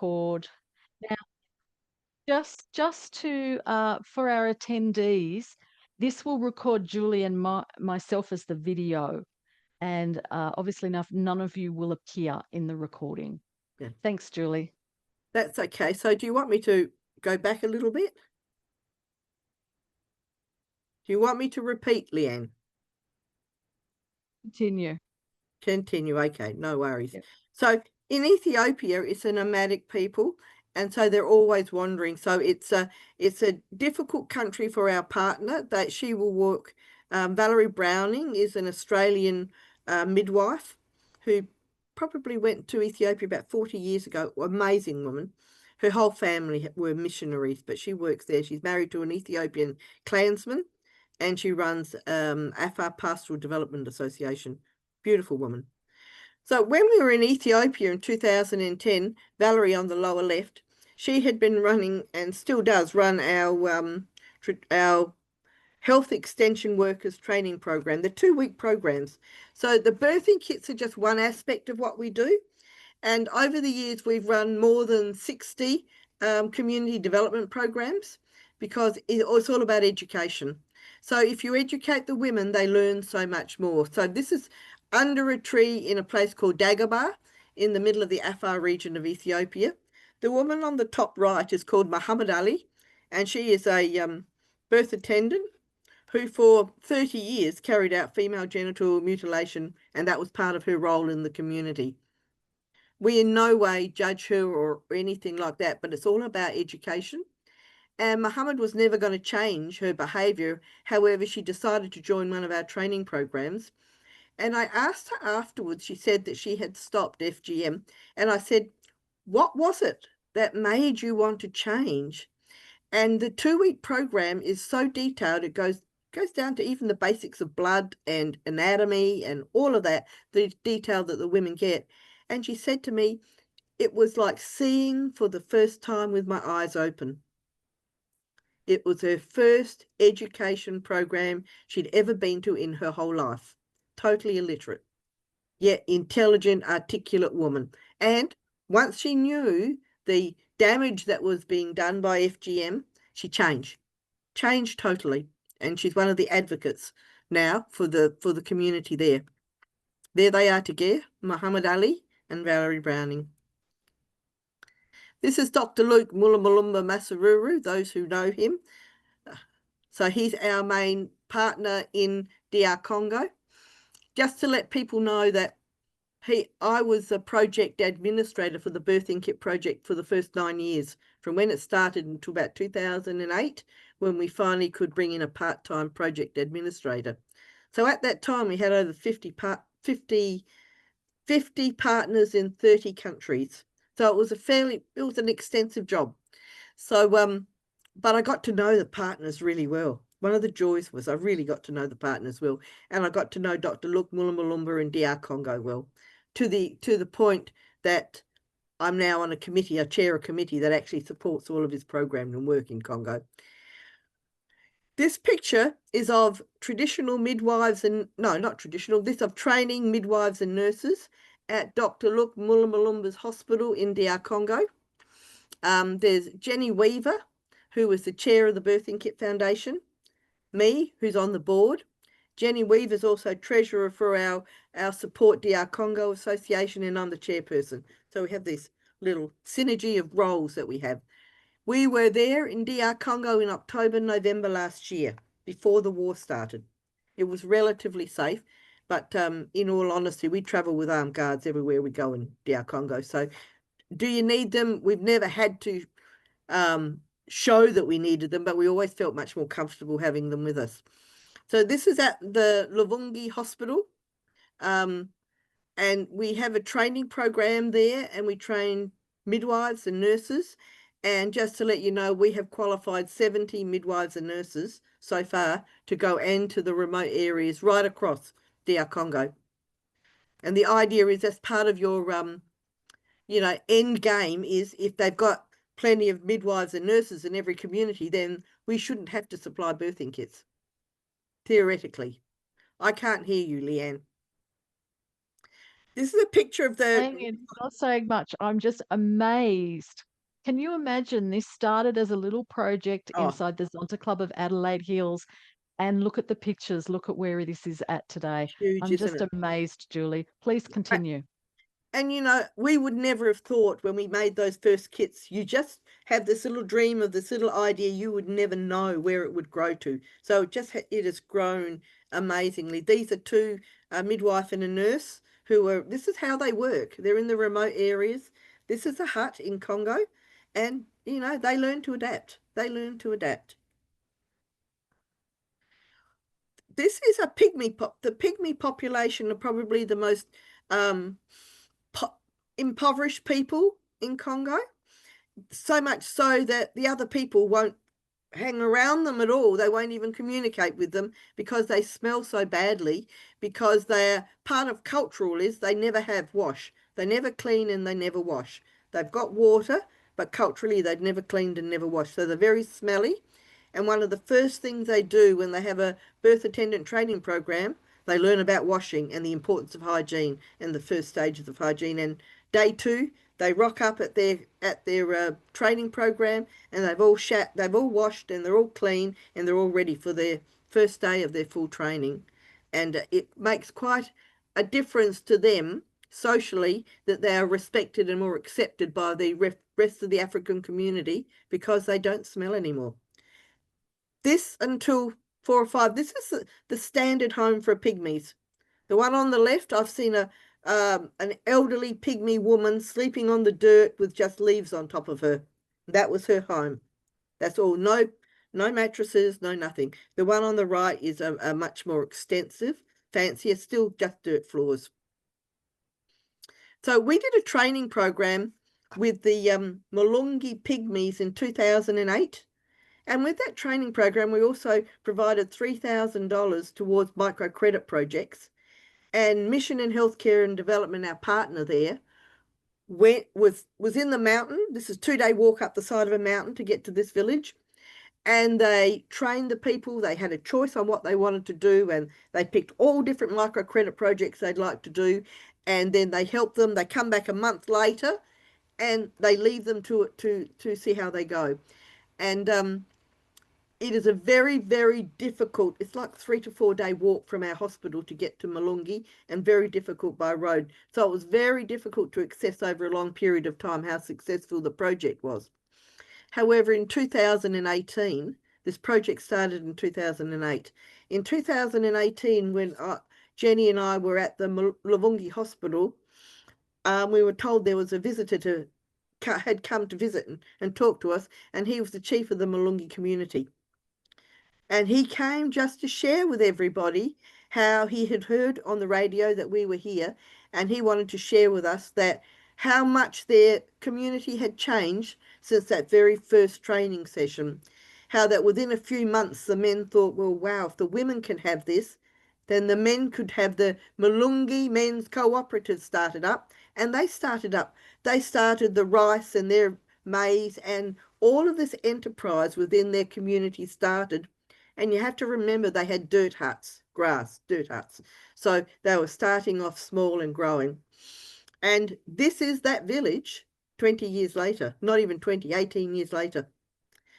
record. Now, just to for our attendees, this will record Julie and myself as the video, and obviously none of you will appear in the recording. Yeah. Thanks, Julie. That's okay. So do you want me to go back a little bit? Do you want me to repeat, Leanne? Continue. Continue. Okay, no worries. Yep. So in Ethiopia, it's a nomadic people, and so they're always wandering. So it's a difficult country for our partner that she will work. Valerie Browning is an Australian midwife who probably went to Ethiopia about 40 years ago. Amazing woman. Her whole family were missionaries, but she works there. She's married to an Ethiopian clansman, and she runs Afar Pastoral Development Association. Beautiful woman. So when we were in Ethiopia in 2010, Valerie on the lower left, she had been running and still does run our health extension workers training program. They're 2-week programs. So the birthing kits are just one aspect of what we do. And over the years, we've run more than 60 community development programs because it's all about education. So if you educate the women, they learn so much more. So this is under a tree in a place called Dagobah in the middle of the Afar region of Ethiopia. The woman on the top right is called Muhammad Ali, and she is a birth attendant who for 30 years carried out female genital mutilation, and that was part of her role in the community. We in no way judge her or anything like that, but it's all about education. And Muhammad was never going to change her behaviour. However, she decided to join one of our training programs. And I asked her afterwards, she said that she had stopped FGM. And I said, what was it that made you want to change? And the 2-week program is so detailed, it goes down to even the basics of blood and anatomy and all of that, the detail that the women get. And she said to me, it was like seeing for the first time with my eyes open. It was her first education program she'd ever been to in her whole life. Totally illiterate, yet intelligent, articulate woman. And once she knew the damage that was being done by FGM, she changed totally. And she's one of the advocates now for the community there. There they are together, Muhammad Ali and Valerie Browning. This is Dr. Luke Mulamalumba Masururu, those who know him. So he's our main partner in DR Congo. Just to let people know that I was a project administrator for the Birthing Kit project for the first 9 years, from when it started until about 2008, when we finally could bring in a part-time project administrator. So at that time, we had over 50 partners in 30 countries. So it was an extensive job. So, but I got to know the partners really well. One of the joys was I really got to know the partners well, and I got to know Dr. Luke Mulamalumba and DR Congo well, to the point that I'm now on a committee, I chair a committee that actually supports all of his program and work in Congo. This picture is of traditional midwives and, no, not traditional, this of training midwives and nurses at Dr. Luke Mulamalumba's hospital in DR Congo. There's Jenny Weaver, who was the chair of the Birthing Kit Foundation, me, who's on the board. Jenny Weaver is also treasurer for our Support DR Congo Association, and I'm the chairperson. So we have this little synergy of roles that we have. We were there in DR Congo in October, November last year, before the war started. It was relatively safe, but in all honesty, we travel with armed guards everywhere we go in DR Congo. So do you need them? We've never had to show that we needed them, but we always felt much more comfortable having them with us. So this is at the Luvungi Hospital, and we have a training program there, and we train midwives and nurses. And just to let you know, we have qualified 70 midwives and nurses so far to go into the remote areas right across DR Congo. And the idea is, that's part of your end game, is if they've got plenty of midwives and nurses in every community, then we shouldn't have to supply birthing kits. Theoretically. I can't hear you, Leanne. This is a picture of the, It's not saying much. I'm just amazed. Can you imagine this started as a little project oh, inside the Zonta Club of Adelaide Hills? And look at the pictures. Look at where this is at today. huge, I'm isn't just it? amazed, Julie. Please continue. And you know, we would never have thought when we made those first kits, you just have this little dream of this little idea, you would never know where it would grow to. So it has grown amazingly. These are two, a midwife and a nurse, who are, this is how they work. They're in the remote areas. This is a hut in Congo, and you know, they learn to adapt. They learn to adapt. This is a the pygmy population are probably the most um, po impoverished people in Congo, so much so that the other people won't hang around them at all. They won't even communicate with them because they smell so badly, because they're part of cultural is they never have wash. They never clean and they never wash. They've got water, but culturally they've never cleaned and never washed. So they're very smelly. And one of the first things they do when they have a birth attendant training program, they learn about washing and the importance of hygiene and the first stages of hygiene. And day two, they rock up at their training program, and they've all washed, and they're all clean, and they're all ready for their first day of their full training. And it makes quite a difference to them socially that they are respected and more accepted by the rest of the African community because they don't smell anymore. This until 4 or 5. This is the standard home for pygmies. The one on the left, I've seen an elderly pygmy woman sleeping on the dirt with just leaves on top of her. That was her home. That's all. No mattresses, no nothing. The one on the right is a much more extensive, fancier, still just dirt floors. So we did a training program with the Mulungi pygmies in 2008. And with that training program, we also provided $3,000 towards microcredit projects. And Mission and Healthcare and Development, our partner there, was in the mountain. This is a 2-day walk up the side of a mountain to get to this village. And they trained the people. They had a choice on what they wanted to do, and they picked all different microcredit projects they'd like to do. And then they helped them. They come back a month later, and they leave them to see how they go. And it is a very, very difficult, it's like 3 to 4 day walk from our hospital to get to Mulungi, and very difficult by road. So it was very difficult to assess over a long period of time how successful the project was. However, in 2018, this project started in 2008. In 2018, when Jenny and I were at the Luvungi Hospital, we were told there was a visitor had come to visit and talk to us, and he was the chief of the Mulungi community. And he came just to share with everybody how he had heard on the radio that we were here, and he wanted to share with us that how much their community had changed since that very first training session. How that within a few months the men thought, well, wow, if the women can have this, then the men could have the Mulungi Men's Cooperative started up, and they started up. They started the rice and their maize, and all of this enterprise within their community started. And you have to remember they had dirt huts, dirt huts. So they were starting off small and growing. And this is that village 20 years later, not even 20, 18 years later.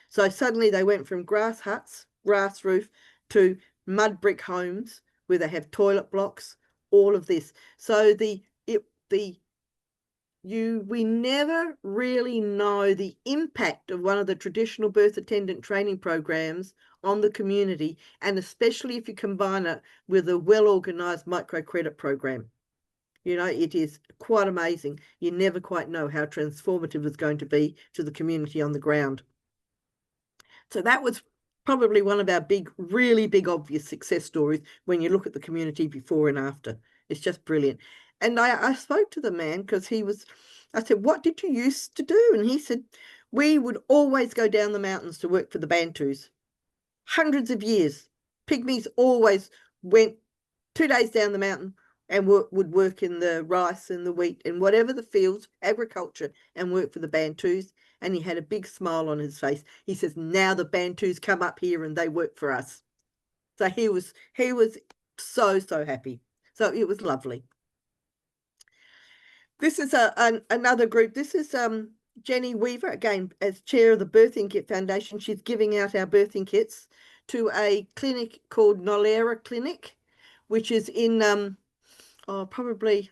So suddenly they went from grass huts, grass roof, to mud brick homes where they have toilet blocks, all of this. So we never really know the impact of one of the traditional birth attendant training programs on the community, and especially if you combine it with a well-organized microcredit program. You know, it is quite amazing. You never quite know how transformative it's going to be to the community on the ground. So that was probably one of our big, really big, obvious success stories when you look at the community before and after. It's just brilliant. And I spoke to the man because I said, what did you used to do? And he said, we would always go down the mountains to work for the Bantus. Hundreds of years. Pygmies always went 2 days down the mountain and would work in the rice and the wheat and whatever the fields, agriculture, and work for the Bantus. And he had a big smile on his face. He says, now the Bantus come up here and they work for us. So he was so happy. So it was lovely. This is another group. This is Jenny Weaver, again, as chair of the Birthing Kit Foundation. She's giving out our birthing kits to a clinic called Nolera Clinic, which is in probably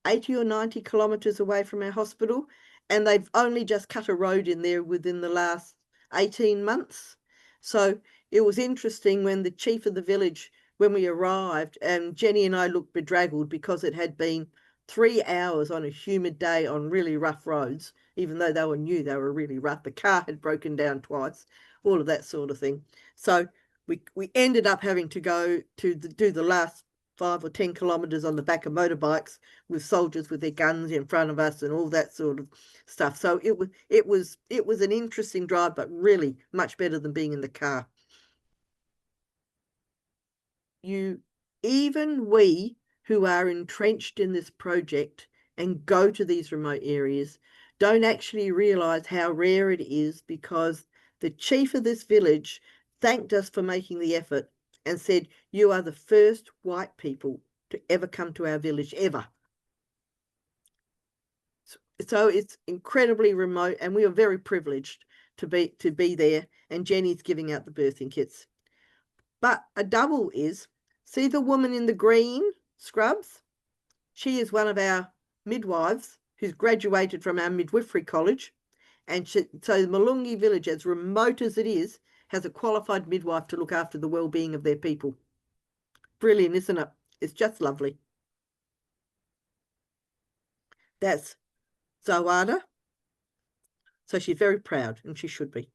80 or 90 kilometres away from our hospital. And they've only just cut a road in there within the last 18 months. So it was interesting when the chief of the village, when we arrived, and Jenny and I looked bedraggled because it had been 3 hours on a humid day on really rough roads, even though they were new, they were really rough. The car had broken down twice, all of that sort of thing. So we ended up having to go to do the last 5 or 10 kilometres on the back of motorbikes with soldiers with their guns in front of us and all that sort of stuff. So it was an interesting drive, but really much better than being in the car. Even we who are entrenched in this project and go to these remote areas don't actually realise how rare it is, because the chief of this village thanked us for making the effort and said, "You are the first white people to ever come to our village, ever." So it's incredibly remote, and we are very privileged to be there, and Jenny's giving out the birthing kits. But a double is, see the woman in the green scrubs? She is one of our midwives who's graduated from our midwifery college. And so the Malungi village, as remote as it is, has a qualified midwife to look after the well-being of their people. Brilliant, isn't it? It's just lovely. That's Zawada. So she's very proud, and she should be.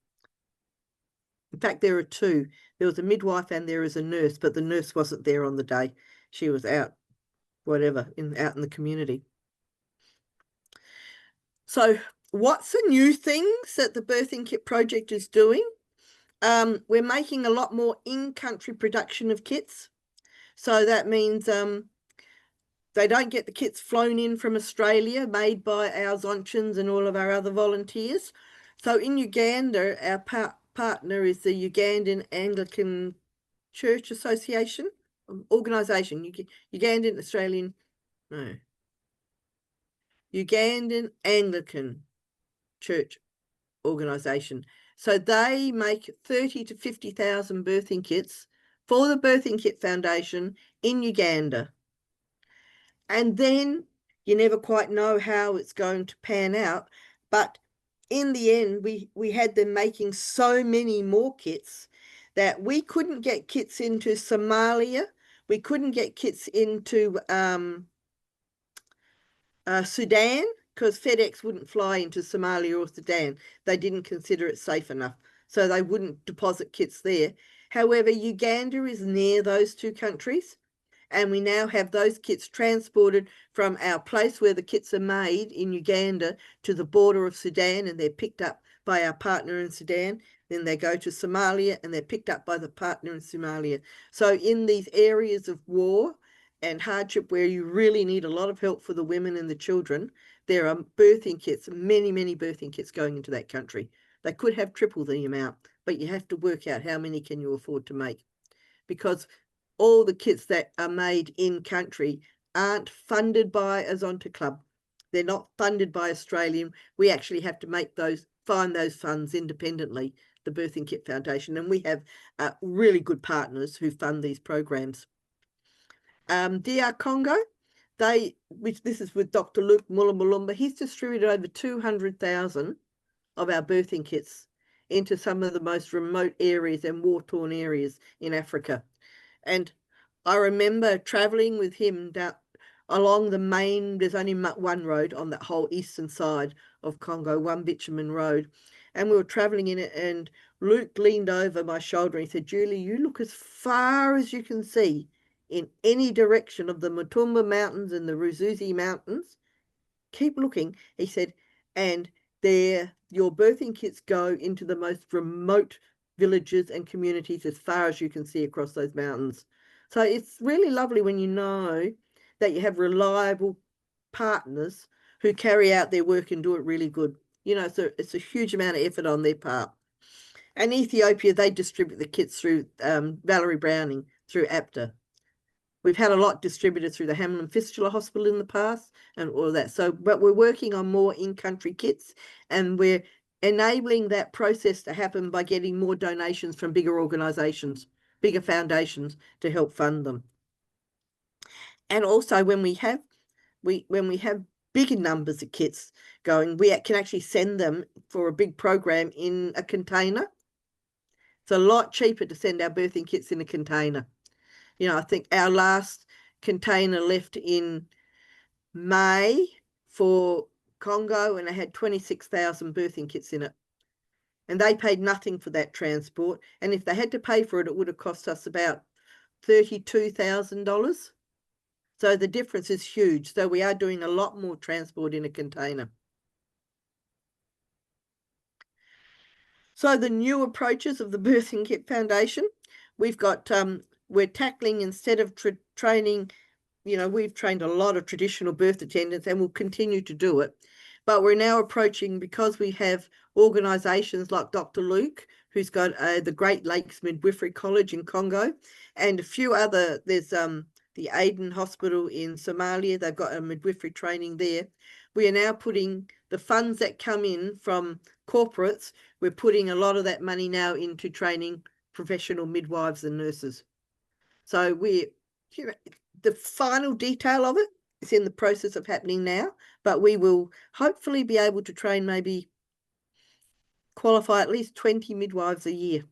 In fact, there are two. There was a midwife and there is a nurse, but the nurse wasn't there on the day. She was out, whatever, out in the community. So what's the new things that the Birthing Kit Project is doing? We're making a lot more in-country production of kits. So that means they don't get the kits flown in from Australia, made by our Zonchans and all of our other volunteers. So in Uganda, our partner is the Ugandan Anglican Church Association, organisation, Ugandan Australian, no, Ugandan Anglican Church organisation. So they make 30 to 50,000 birthing kits for the Birthing Kit Foundation in Uganda. And then you never quite know how it's going to pan out. But in the end, we had them making so many more kits that we couldn't get kits into Somalia. We couldn't get kits into Sudan, because FedEx wouldn't fly into Somalia or Sudan. They didn't consider it safe enough, so they wouldn't deposit kits there. However, Uganda is near those two countries, and we now have those kits transported from our place where the kits are made in Uganda to the border of Sudan, and they're picked up by our partner in Sudan. Then they go to Somalia and they're picked up by the partner in Somalia. So in these areas of war and hardship where you really need a lot of help for the women and the children, there are birthing kits, many, many birthing kits going into that country. They could have triple the amount, but you have to work out how many can you afford to make, because all the kits that are made in country aren't funded by a Zonta club. They're not funded by Australian. We actually have to find those funds independently, the Birthing Kit Foundation, and we have really good partners who fund these programs. DR Congo, this is with Dr. Luke Mulumba. He's distributed over 200,000 of our birthing kits into some of the most remote areas and war-torn areas in Africa. And I remember traveling with him down along the main, there's only one road on that whole eastern side of Congo, one bitumen road. And we were traveling in it, and Luke leaned over my shoulder and he said, "Julie, you look as far as you can see in any direction of the Mutumba Mountains and the Ruzizi Mountains. Keep looking," he said, "and your birthing kits go into the most remote villages and communities as far as you can see across those mountains." So it's really lovely when you know that you have reliable partners who carry out their work and do it really good. You know, so it's a huge amount of effort on their part. And Ethiopia, they distribute the kits through Valerie Browning, through APTA. We've had a lot distributed through the Hamlin Fistula Hospital in the past and all of that. So, but we're working on more in-country kits, and we're enabling that process to happen by getting more donations from bigger organisations, bigger foundations to help fund them. And also when we have bigger numbers of kits going, we can actually send them for a big program in a container. It's a lot cheaper to send our birthing kits in a container. You know, I think our last container left in May for Congo, and it had 26,000 birthing kits in it. And they paid nothing for that transport. And if they had to pay for it, it would have cost us about $32,000. So the difference is huge. So we are doing a lot more transport in a container. So the new approaches of the Birthing Kit Foundation, we've got, we're tackling, instead of training, you know, we've trained a lot of traditional birth attendants and will continue to do it. But we're now approaching, because we have organisations like Dr. Luke, who's got the Great Lakes Midwifery College in Congo, and a few other, there's the Aden Hospital in Somalia, they've got a midwifery training there. We are now putting the funds that come in from corporates, we're putting a lot of that money now into training professional midwives and nurses. So we're, you know, the final detail of it is in the process of happening now, but we will hopefully be able to train, maybe qualify at least 20 midwives a year.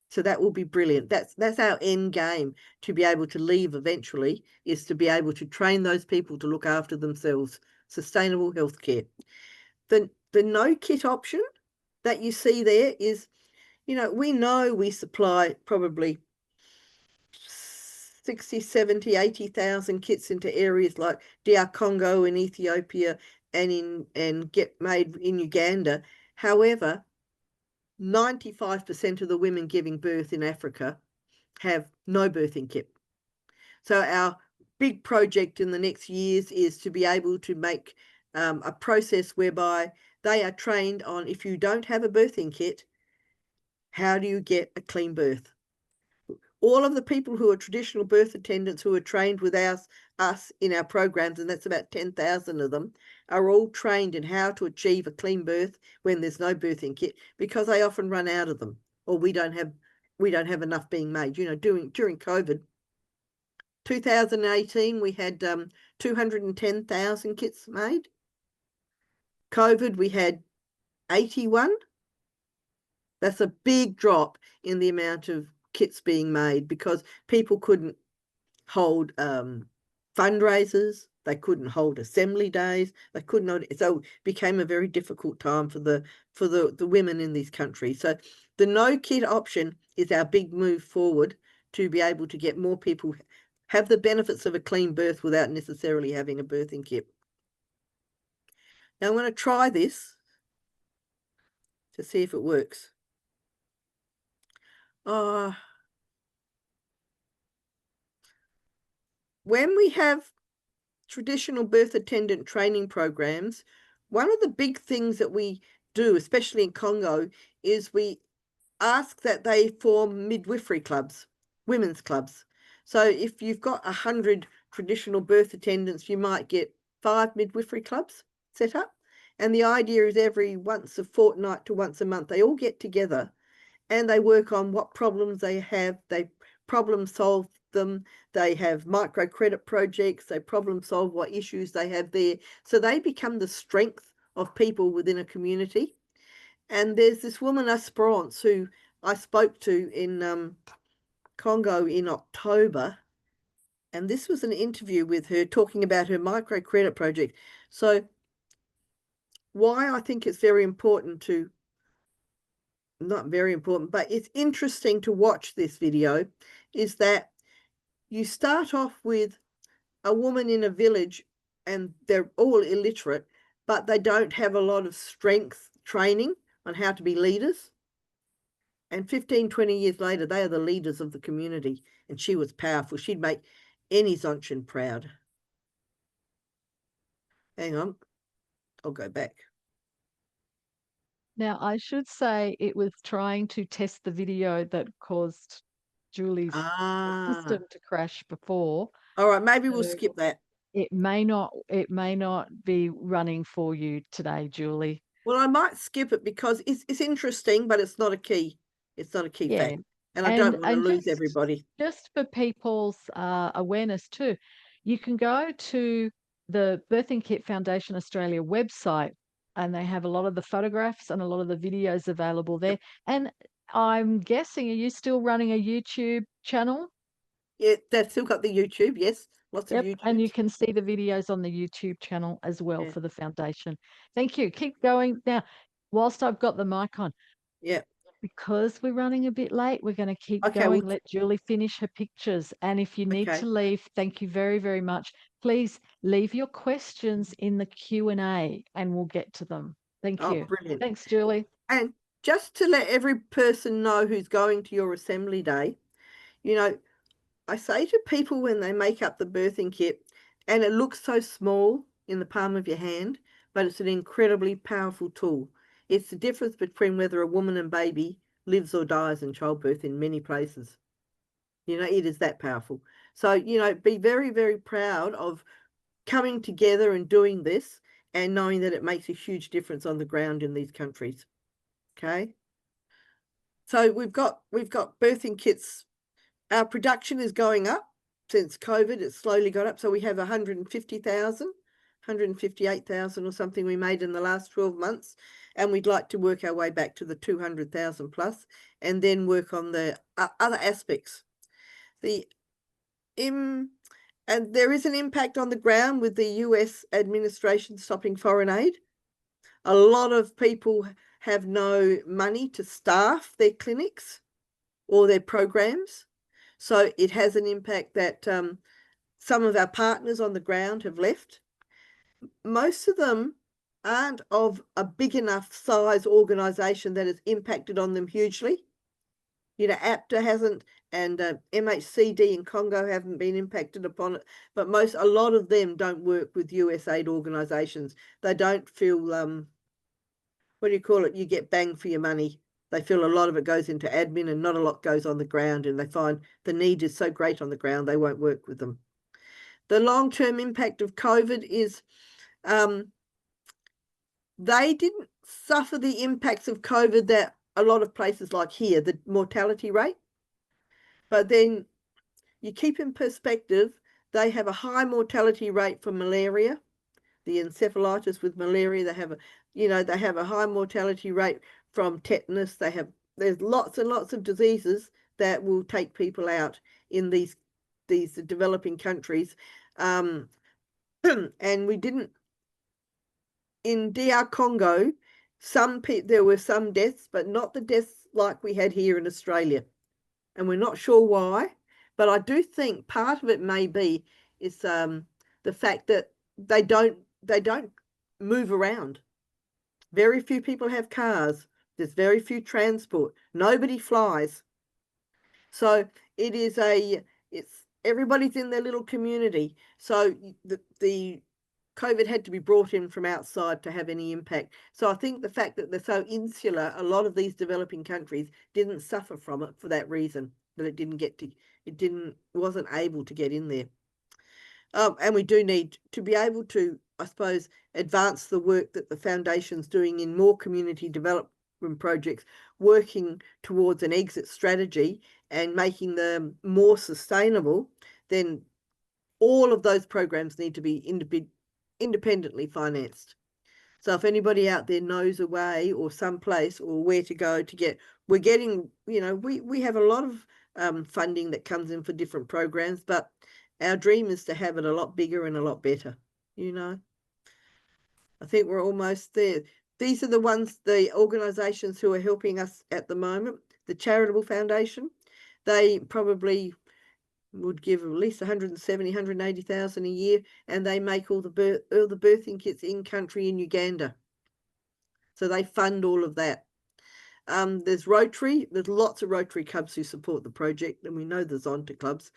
So that will be brilliant. That's our end game, to be able to leave eventually, is to be able to train those people to look after themselves. Sustainable healthcare. The no kit option that you see there is, you know we supply probably 60, 70, 80,000 kits into areas like DR Congo and Ethiopia and get made in Uganda. However, 95% of the women giving birth in Africa have no birthing kit. So our big project in the next years is to be able to make a process whereby they are trained on, if you don't have a birthing kit, how do you get a clean birth? All of the people who are traditional birth attendants who are trained with us in our programs, and that's about 10,000 of them, are all trained in how to achieve a clean birth when there's no birthing kit, because they often run out of them, or we don't have enough being made. You know, during COVID, 2018, we had 210,000 kits made. COVID, we had 81. That's a big drop in the amount of kits being made, because people couldn't hold fundraisers, they couldn't hold assembly days, they couldn't, so it became a very difficult time for the women in these countries. So the no kit option is our big move forward, to be able to get more people have the benefits of a clean birth without necessarily having a birthing kit. Now I'm going to try this to see if it works. When we have traditional birth attendant training programs, one of the big things that we do, especially in Congo, is we ask that they form midwifery clubs, women's clubs. So if you've got 100 traditional birth attendants, you might get 5 midwifery clubs set up. And the idea is every once a fortnight to once a month, they all get together and they work on what problems they have. They problem solve them. They have microcredit projects. They problem solve what issues they have there. So they become the strength of people within a community. And there's this woman, Esperance, who I spoke to in Congo in October. And this was an interview with her talking about her microcredit project. So why I think it's very important to, not very important, but it's interesting to watch this video, is that you start off with a woman in a village and they're all illiterate, but they don't have a lot of strength training on how to be leaders. And 15, 20 years later, they are the leaders of the community. And she was powerful. She'd make any Zonchan proud. Hang on, I'll go back. Now, I should say it was trying to test the video that caused Julie's Ah, system to crash before. all right. Maybe we'll So skip that. it may not be running for you today, Julie. Well, I might skip it because it's interesting, but it's not a key. It's not a key Yeah. fact, and I don't And want to and lose everybody. just for people's awareness too, you can go to the Birthing Kit Foundation Australia website, and they have a lot of the photographs and a lot of the videos available there. Yep. And I'm guessing, are you still running a YouTube channel? Yeah, they've still got the YouTube. Yes, lots of Yep, and you YouTubes. can see the videos on the YouTube channel as well Yeah, for the foundation. Thank you. Keep going. Now, whilst I've got the mic on, yeah. because we're running a bit late, we're going to keep Okay. going. Well, Let Julie finish her pictures. And if you need to okay. leave, thank you very, very much. Please leave your questions in the Q&A and we'll get to them. Thank Oh, you. brilliant. Thanks, Julie. And just to let every person know who's going to your assembly day, you know, I say to people when they make up the birthing kit, and it looks so small in the palm of your hand, but it's an incredibly powerful tool. It's the difference between whether a woman and baby lives or dies in childbirth in many places. It is that powerful. So, be very, very proud of coming together and doing this and knowing that it makes a huge difference on the ground in these countries. Okay. So we've got birthing kits. Our production is going up since COVID. It's slowly got up. So we have 150,000, 158,000 or something we made in the last 12 months. And we'd like to work our way back to the 200,000 plus and then work on the other aspects. The im And there is an impact on the ground with the US administration stopping foreign aid. A lot of people have no money to staff their clinics or their programs. So it has an impact that some of our partners on the ground have left. Most of them aren't of a big enough size organisation that has impacted on them hugely. APTA hasn't, and MHCD in Congo haven't been impacted upon it, but a lot of them don't work with USAID organisations. They don't feel, what do you call it? You get bang for your money. They feel a lot of it goes into admin and not a lot goes on the ground, and they find the need is so great on the ground, they won't work with them. The long-term impact of COVID is they didn't suffer the impacts of COVID that a lot of places like here, the mortality rate. But then you keep in perspective, they have a high mortality rate for malaria, the encephalitis with malaria. They have a high mortality rate from tetanus. There's lots and lots of diseases that will take people out in these developing countries. And we didn't, in DR Congo, there were some deaths, but not the deaths like we had here in Australia. And we're not sure why, but I do think part of it may be is the fact that they don't move around. Very few people have cars. There's very few transport. Nobody flies. So it's everybody's in their little community. So the COVID had to be brought in from outside to have any impact. So I think the fact that they're so insular, a lot of these developing countries didn't suffer from it for that reason, that wasn't able to get in there. And we do need to be able to, I suppose, advance the work that the foundation's doing in more community development projects, working towards an exit strategy and making them more sustainable. Then all of those programs need to be independently financed. So if anybody out there knows a way or some place or where to go to get, we're getting, we have a lot of funding that comes in for different programs, but our dream is to have it a lot bigger and a lot better. I think we're almost there. These are the organisations who are helping us at the moment. The Charitable Foundation, they probably would give at least 170, 180,000 a year, and they make all the birthing kits in country in Uganda. So they fund all of that. There's Rotary. There's lots of Rotary clubs who support the project, and we know the Zonta clubs.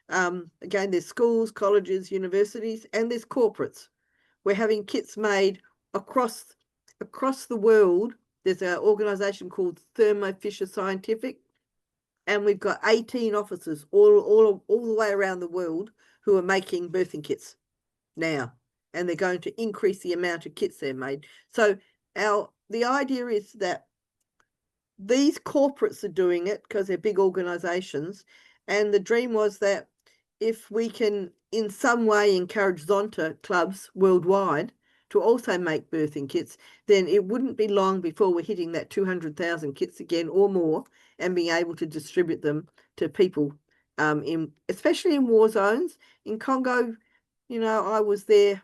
Again, there's schools, colleges, universities, and there's corporates. We're having kits made across the world. There's an organisation called Thermo Fisher Scientific, And we've got 18 officers all the way around the world who are making birthing kits now. And they're going to increase the amount of kits they're made. So the idea is that these corporates are doing it because they're big organizations. And the dream was that if we can in some way encourage Zonta clubs worldwide to also make birthing kits, then it wouldn't be long before we're hitting that 200,000 kits again or more and being able to distribute them to people, especially in war zones. In Congo, I was there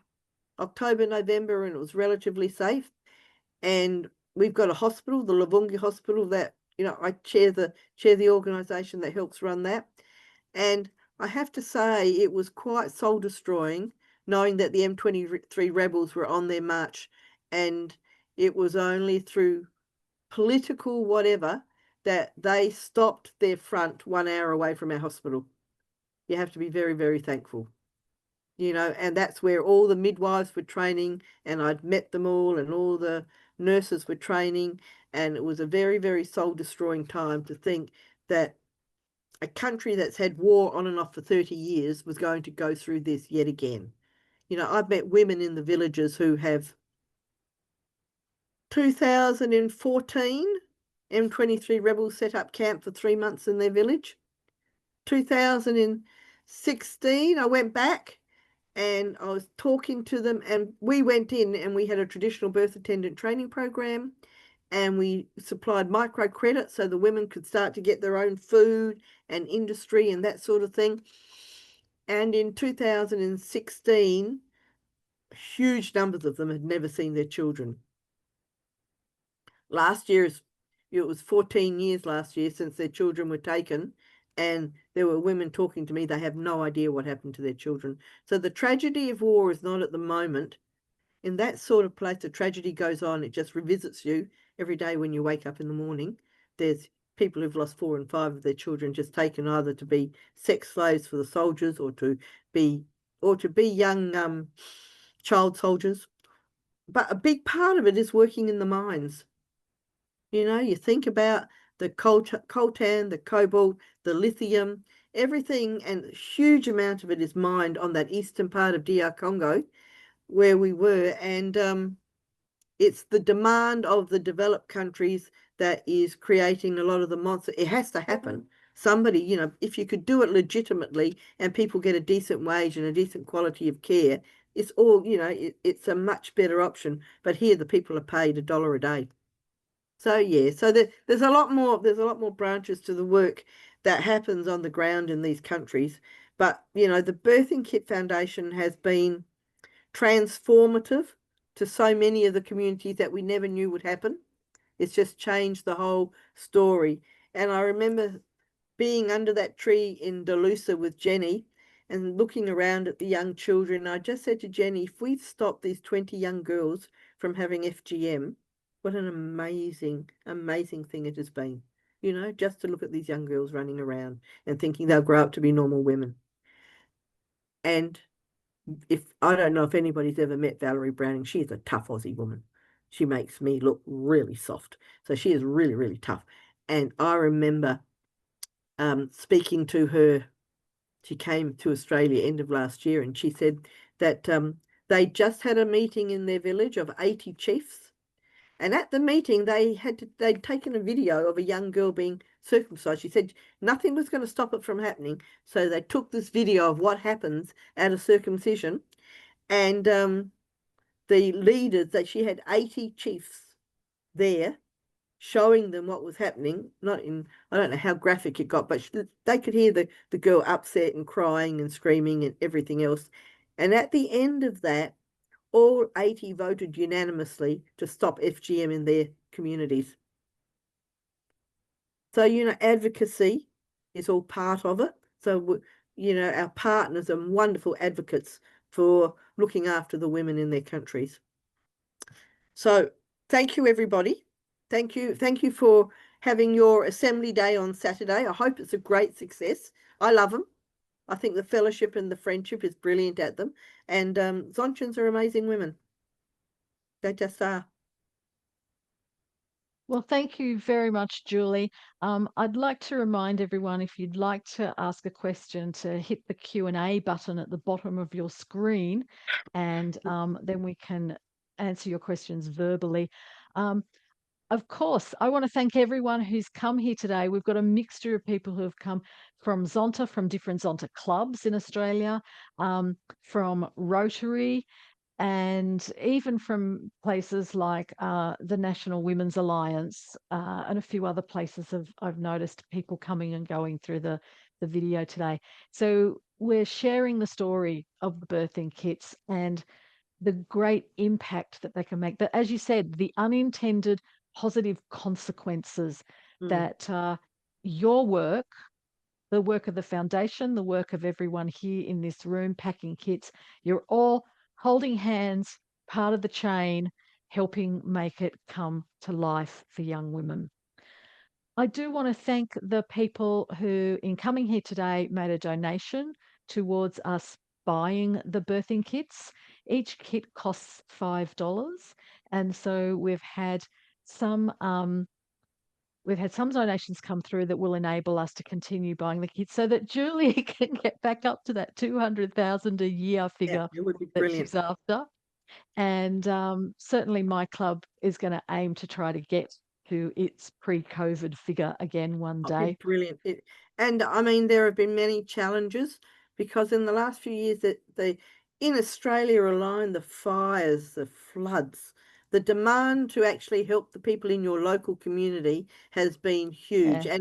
October, November, and it was relatively safe. And we've got a hospital, the Luvungi Hospital, that I chair the organisation that helps run that. And I have to say it was quite soul destroying knowing that the M23 rebels were on their march, and it was only through political whatever that they stopped their front 1 hour away from our hospital. You have to be very, very thankful. And that's where all the midwives were training, and I'd met them all, and all the nurses were training, and it was a very, very soul-destroying time to think that a country that's had war on and off for 30 years was going to go through this yet again. I've met women in the villages who have 2014 M23 rebels set up camp for 3 months in their village. 2016, I went back and I was talking to them, and we went in and we had a traditional birth attendant training program, and we supplied microcredit so the women could start to get their own food and industry and that sort of thing. And in 2016, huge numbers of them had never seen their children. Last year, it was 14 years last year since their children were taken, and there were women talking to me, they have no idea what happened to their children. So the tragedy of war is not at the moment. In that sort of place, the tragedy goes on. It just revisits you every day when you wake up in the morning. There's people who've lost 4 and 5 of their children just taken either to be sex slaves for the soldiers or to be young child soldiers. But a big part of it is working in the mines. You think about the coltan, the cobalt, the lithium, everything, and a huge amount of it is mined on that eastern part of DR Congo where we were. And it's the demand of the developed countries that is creating a lot of the monster. It has to happen. Somebody, if you could do it legitimately and people get a decent wage and a decent quality of care, it's all, it's a much better option. But here the people are paid $1 a day. So yeah, so there's a lot more branches to the work that happens on the ground in these countries. But the Birthing Kit Foundation has been transformative to so many of the communities that we never knew would happen. It's just changed the whole story. And I remember being under that tree in Delusa with Jenny and looking around at the young children. I just said to Jenny, if we stop these 20 young girls from having FGM, what an amazing, amazing thing it has been. Just to look at these young girls running around and thinking they'll grow up to be normal women. And I don't know if anybody's ever met Valerie Browning. She's a tough Aussie woman. She makes me look really soft. So she is really, really tough. And I remember speaking to her. She came to Australia end of last year, and she said that they just had a meeting in their village of 80 chiefs. And at the meeting, they'd taken a video of a young girl being circumcised. She said nothing was going to stop it from happening. So they took this video of what happens at a circumcision, and the leaders, that she had 80 chiefs there showing them what was happening. I don't know how graphic it got, but they could hear the girl upset and crying and screaming and everything else. And at the end of that, all 80 voted unanimously to stop FGM in their communities. So, advocacy is all part of it. So, our partners are wonderful advocates for looking after the women in their countries. So, thank you, everybody. Thank you. Thank you for having your assembly day on Saturday. I hope it's a great success. I love them. I think the fellowship and the friendship is brilliant at them. And Zonchans are amazing women. They just are. Well, thank you very much, Julie. I'd like to remind everyone, if you'd like to ask a question, to hit the Q&A button at the bottom of your screen, and then we can answer your questions verbally. Um, of course, I want to thank everyone who's come here today. We've got a mixture of people who have come from Zonta, from different Zonta clubs in Australia, from Rotary, and even from places like the National Women's Alliance, and a few other places I've noticed people coming and going through the video today. So we're sharing the story of the birthing kits and the great impact that they can make. But as you said, the unintended positive consequences Mm. that your work, the work of the foundation, the work of everyone here in this room packing kits, you're all holding hands, part of the chain, helping make it come to life for young women. I do want to thank the people who, in coming here today, made a donation towards us buying the birthing kits. Each kit costs $5. And so we've had some donations come through that will enable us to continue buying the kits so that Julie can get back up to that 200,000 a year Yeah, figure it would be that brilliant. she's after. And certainly my club is going to aim to try to get to its pre-COVID figure again one It'd be day. brilliant. And I mean, there have been many challenges because in the last few years that in Australia alone, the fires, the floods, the demand to actually help the people in your local community has been huge, Yeah,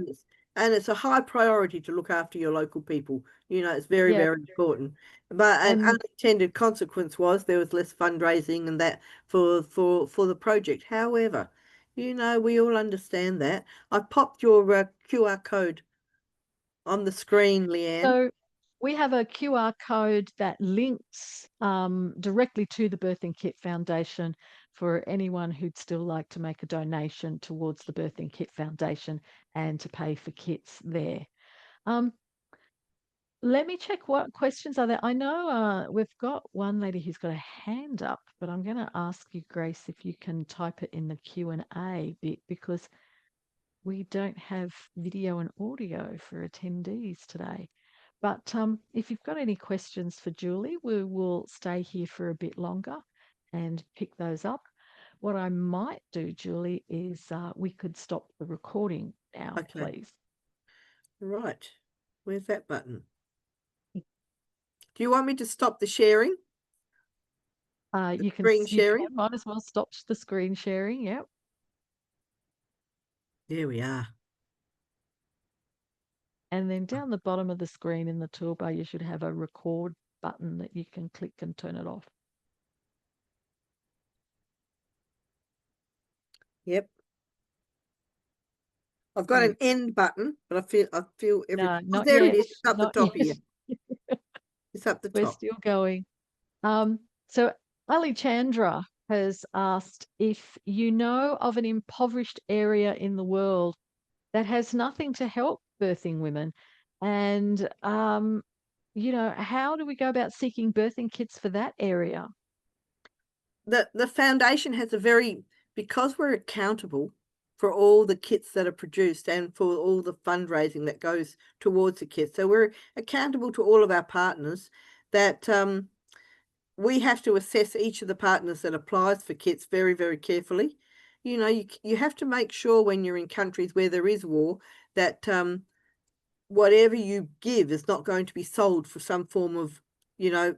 and it's a high priority to look after your local people. You know, it's very, yeah. very important. But an And unintended consequence was there was less fundraising and that for the project. However, you know, we all understand that. I popped your QR code on the screen, Leanne. so we have a QR code that links directly to the Birthing Kit Foundation for anyone who'd still like to make a donation towards the Birthing Kit Foundation and to pay for kits there. Um, Let me check what questions are there. I know we've got one lady who's got a hand up, but I'm going to ask you, Grace, if you can type it in the Q&A bit because we don't have video and audio for attendees today. But if you've got any questions for Julie, we will stay here for a bit longer and pick those up. What I might do, Julie, is we could stop the recording now, Okay, please. right. Where's that button? Do you want me to stop the sharing, the You screen sharing? might as well stop the screen sharing. Yep. There we are. And then down the bottom of the screen in the toolbar, you should have a record button that you can click and turn it off. Yep. I've got an end button, but I feel every No, oh not there it yet. is. It's up the Not top yet. here. It's up the We're top. still going. So Ali Chandra has asked if you know of an impoverished area in the world that has nothing to help birthing women, and how do we go about seeking birthing kits for that area? The foundation has a very because we're accountable for all the kits that are produced and for all the fundraising that goes towards the kits. So we're accountable to all of our partners that we have to assess each of the partners that applies for kits very, very carefully. You know, you have to make sure when you're in countries where there is war that whatever you give is not going to be sold for some form of, you know,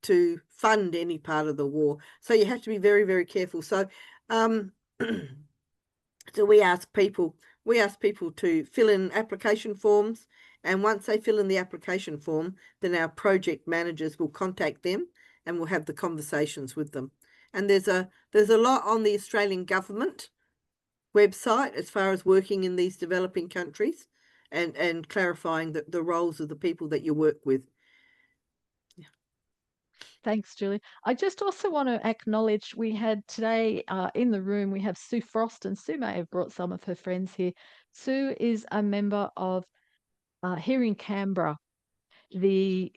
to fund any part of the war. So you have to be very, very careful. So, um, so we ask people to fill in application forms, and once they fill in the application form, then our project managers will contact them and we'll have the conversations with them. And there's a lot on the Australian government website as far as working in these developing countries and clarifying the roles of the people that you work with. Thanks, Julie. I just also want to acknowledge we had today in the room, we have Sue Frost, and Sue may have brought some of her friends here. Sue is a member of here in Canberra, the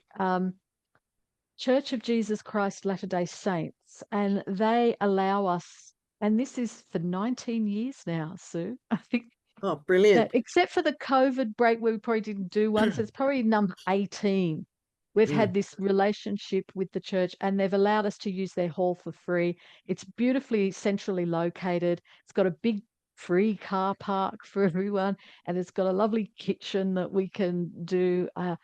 Church of Jesus Christ Latter-day Saints, and they allow us And this is for 19 years now, Sue. I think Oh, that brilliant. except for the COVID break where we probably didn't do one, so it's probably number 18. We've Mm, had this relationship with the church and they've allowed us to use their hall for free. It's beautifully centrally located. It's got a big free car park for everyone, and it's got a lovely kitchen that we can do our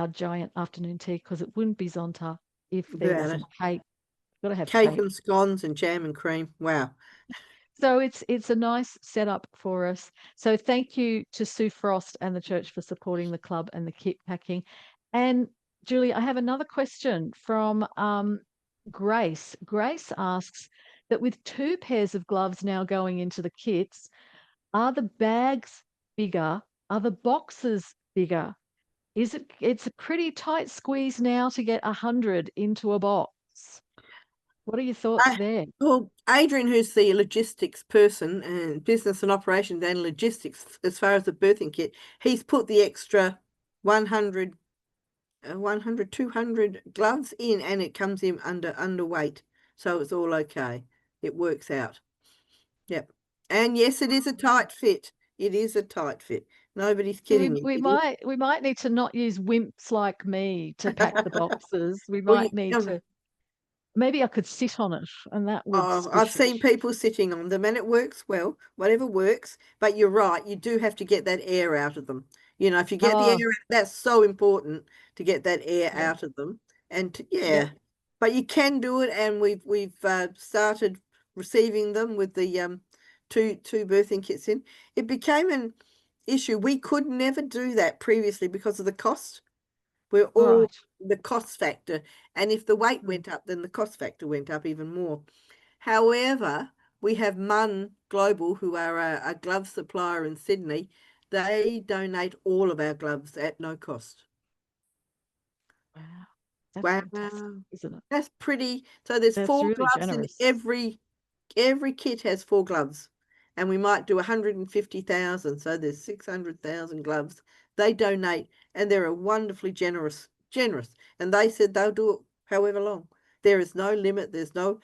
giant afternoon tea because it wouldn't be Zonta if there about it. wasn't cake. Got to have Cake cake. and scones and jam and cream. Wow. So it's a nice setup for us. So thank you to Sue Frost and the church for supporting the club and the kit packing. And Julie, I have another question from Grace. Grace asks that with two pairs of gloves now going into the kits, are the bags bigger? Are the boxes bigger? It's a pretty tight squeeze now to get 100 into a box. What are your thoughts I, there? well, Adrian, who's the logistics person and business and operations and logistics as far as the birthing kit, he's put the extra 100, 100, 200 gloves in and it comes in underweight. So it's all okay. It works out. Yep. And yes, it is a tight fit. It is a tight fit. Nobody's So kidding you. we might need to not use wimps like me to pack the boxes. We Well, might need um, to maybe I could sit on it and that would oh, I've squish it. seen people sitting on them and it works well, whatever works. But you're right, you do have to get that air out of them. You know, if you get the air, Oh, that's so important to get that air yeah, out of them. And yeah, yeah, but you can do it, and we've started receiving them with the two birthing kits in. It became an issue. We could never do that previously because of the cost. We're all right. the cost factor, and if the weight Mm. went up, then the cost factor went up even more. However, we have Munn Global, who are a glove supplier in Sydney. They donate all of our gloves at no cost. Wow. That's fantastic, Wow. isn't it? That's pretty. So there's That's four really gloves in generous. every kit has four gloves. And we might do 150,000. So there's 600,000 gloves. They donate and they're a wonderfully generous. And they said they'll do it however long. There is no limit. There's no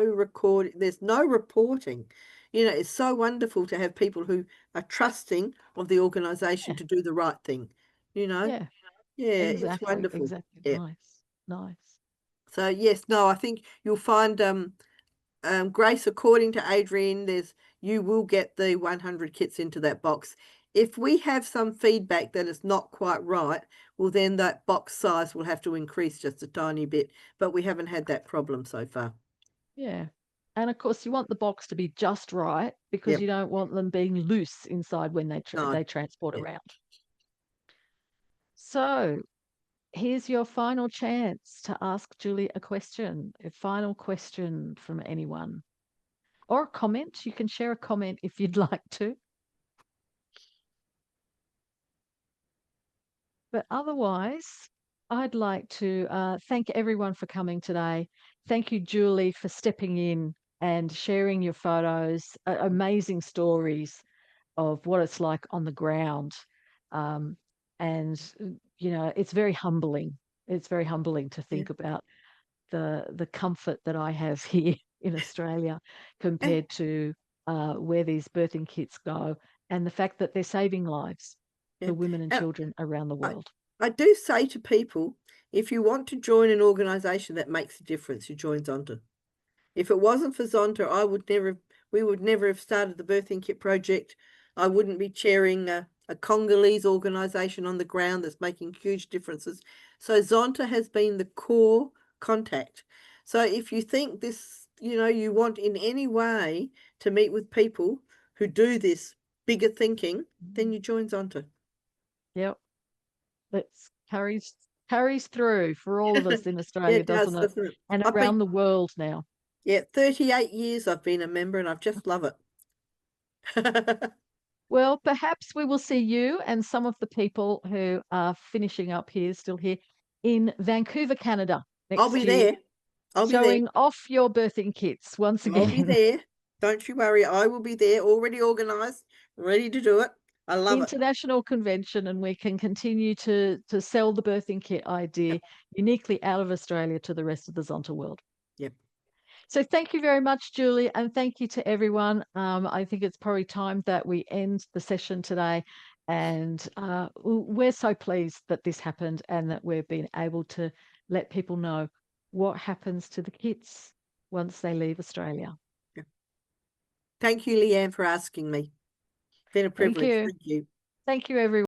record, there's no reporting. You know, it's so wonderful to have people who are trusting of the organization Yeah, to do the right thing. You know? yeah, Yeah, it's exactly, wonderful. exactly. Yeah. Nice, nice. So yes, no, I think you'll find Grace, according to Adrian, you will get the 100 kits into that box. If we have some feedback that it's not quite right, well then that box size will have to increase just a tiny bit, but we haven't had that problem so far. Yeah. And of course, you want the box to be just right because Yep. you don't want them being loose inside when No. they transport Yeah. around. So, here's your final chance to ask Julie a question, a final question from anyone, or a comment. You can share a comment if you'd like to. But otherwise, I'd like to thank everyone for coming today. Thank you, Julie, for stepping in and sharing your photos, amazing stories of what it's like on the ground. Um, and, it's very humbling. It's very humbling to Yeah. think about the comfort that I have here in Australia And, compared to where these birthing kits go, and the fact that they're saving lives yeah. for women and And children around the I, world. I do say to people, if you want to join an organization that makes a difference, you join Zonta. If it wasn't for Zonta, we would never have started the Birthing Kit project. I wouldn't be chairing a Congolese organization on the ground that's making huge differences. So Zonta has been the core contact. So if you think this, you want in any way to meet with people who do this bigger thinking, then Mm. you join Zonta. Yep, that's carries through for all of us in Yeah, Australia, it does, doesn't it? doesn't it? And I've been, around the world now. yeah, 38 years I've been a member and I've just love it. Well, perhaps we will see you and some of the people who are finishing up here, still here, in Vancouver, Canada I'll be next year, there. I'll be there. showing off your birthing kits once I'll be again. there. Don't you worry. I will be there, already organized, ready to do it. I love it. International convention, and we can continue to sell the birthing kit idea Yep. uniquely out of Australia to the rest of the Zonta world. Yep. So thank you very much, Julie, and thank you to everyone. I think it's probably time that we end the session today. And we're so pleased that this happened and that we've been able to let people know what happens to the kids once they leave Australia. Thank you, Leanne, for asking me. It's been a Thank privilege. you. Thank you. Thank you, everyone.